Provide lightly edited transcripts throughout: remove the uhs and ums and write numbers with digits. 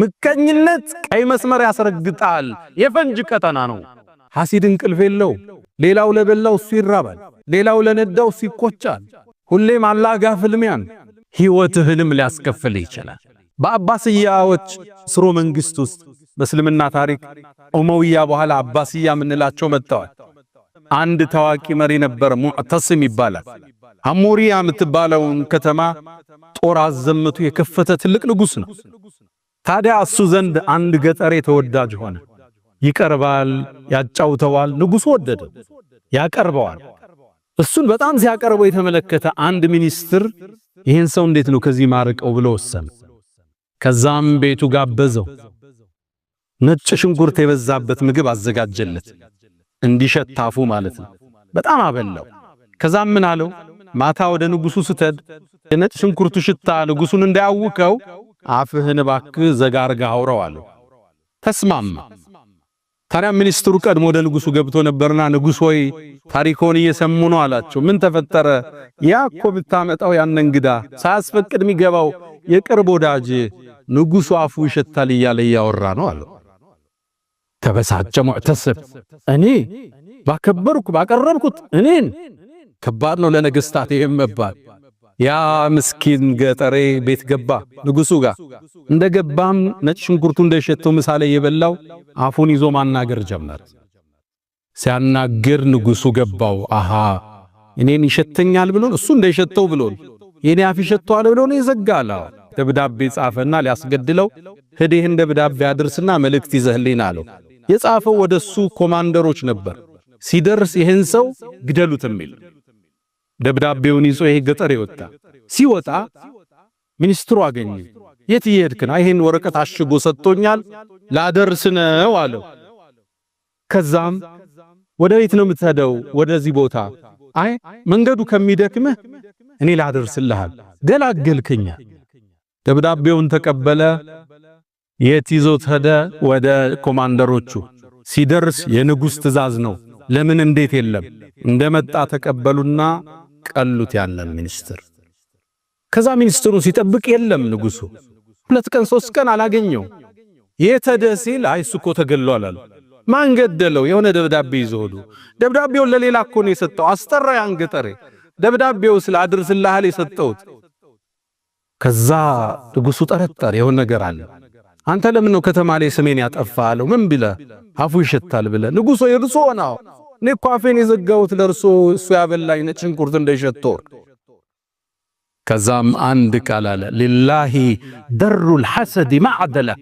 ምቀኝነት ቀይ መስመር ያስረግጣል የፈንጅ ቀጠና ነው ሐሲድ እንቅልፍ የለው ሌላው ለበላው እሱ ይራባል ሌላው ለነዳው እሱ ይቆጫል ሁሌም አላጋ ፍልሚያን ህይወትህንም ሊያስከፍል ይችላል በአባስያዎች ስሮ መንግስት ውስጥ በእስልምና ታሪክ ኡመውያ በኋላ አባስያ ምንላቸው መጣዋል አንድ ታዋቂ መሪ ነበር ሙዕተሲም ይባላል ሐሙሪያ የምትባለውን ከተማ ጦር አዘምቱ የከፈተ ትልቅ ንጉስ ነው ታዲያ እሱ ዘንድ አንድ ገጠሬ ተወዳጅ ሆነ ይቀርባል ያጫውተዋል ንጉስ ወደደ ያቀርበዋል እሱን በጣም ሲያቀርበው የተመለከተ አንድ ሚኒስትር ይሄን ሰው እንዴት ነው ከዚህ ማርቀው ብሎ ወሰነ ከዛም ቤቱ ጋበዘው ነጭ ሽንኩርት የበዛበት ምግብ አዘጋጀለት እንዲሸታፉ ማለት ነው በጣም አበላው ከዛም ምን አለው ማታ ወደ ንጉሱ ስተድ ነጭ ሽንኩርቱ ሽታ ንጉሱን እንዳያውቀው አፍህን ባክህ ዘጋርጋ አውራው አለው ተስማማ ታዲያ ሚኒስትሩ ቀድሞ ወደ ንጉሱ ገብቶ ነበርና ንጉስ ሆይ ታሪኮን እየሰሙ ነው አላቸው ምን ተፈጠረ ያኮ ብታመጣው ያን እንግዳ ሳያስፈቅድ የሚገባው የቅርብ ወዳጅ ንጉሱ አፉ ይሸታል እያለ ያወራ ነው አለው ተበሳጨ ሙዕተሲም እኔ ባከበርኩ ባቀረብኩት እኔን ከባድ ነው ለነገስታት ይመባል ያ ምስኪን ገጠሬ ቤት ገባ ንጉሱ ጋር እንደገባም ነጭ ሽንኩርቱ እንደሸተው ምሳሌ የበላው አፉን ይዞ ማናገር ጀመረ ሲያናገር ንጉሱ ገባው አሃ እኔን ይሸተኛል ብሎ እሱ እንደሸተው ብሎ የኔ አፍ ይሸተዋል ብሎ ነው ይዘጋላው ደብዳቤ ጻፈና ሊያስገድለው ሄደህ ደብዳቤ አድርስና መልእክት ይዘህልኝ አለው የጻፈው ወደሱ ኮማንደሮች ነበር ሲደርስ ይሄን ሰው ግደሉት የሚል ደብዳቤውን ይዞ ይሄ ገጠር ይወጣ ሲወጣ ሚኒስትሩ አገኘ የት ይሄድክና ይሄን ወረቀት አሽጎ ሰጥቶኛል ላደርስ ነው አለው ከዛም ወደ ቤት ነው የምትሄደው ወደዚህ ቦታ አይ መንገዱ ከሚደክምህ እኔ ላደርስልሃል ገላገልከኛ ደብዳቤውን ተቀበለ የት ይዞት ሄደ ወደ ኮማንደሮቹ ሲደርስ የንጉስ ትእዛዝ ነው ለምን እንዴት የለም እንደመጣ ተቀበሉና ቀሉት ያንን ሚኒስትር ከዛ ሚኒስትሩ ሲጠብቅ የለም ንጉሱ 2 ቀን 3 ቀን አላገኘው የተደሲል አይሱኮ ተገሏል አለ ማን ገደለው የሆነ ደብዳቤ ይዞሉ ደብዳቤው ለሌላ እኮ ነው የሰጠው አስጠራ ያን ገጠሬ ደብዳቤው ስላድርስልሃል የሰጠውት ከዛ ንጉሱ ጠረጠረ የሆነ ነገር አለ አንተ ለምን ነው ከተማ ላይ ስሜን ያጠፋለው ምን ቢለ አፉ ይሸታል ብለ ንጉሱ ይርሶ ነው ለኳፌን የዘጋውት ለርሶ እሱ ያበላኝ ነጭ ሽንኩርት እንደሸተው ከዛም አንድ ቃል አለ لله در الحسد معدله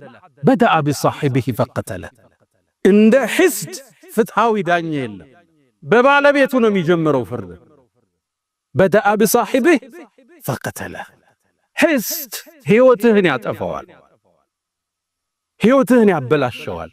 بدا بصاحبه فقتله እንደ حسد ፍትሃዊ ዳኛ የለም በባለቤቱ ነው የሚጀምረው ፍርድ بدا بصاحبه فقتله حسد ህይወትህን ያጠፋዋል ህይወትህን ያበላሸዋል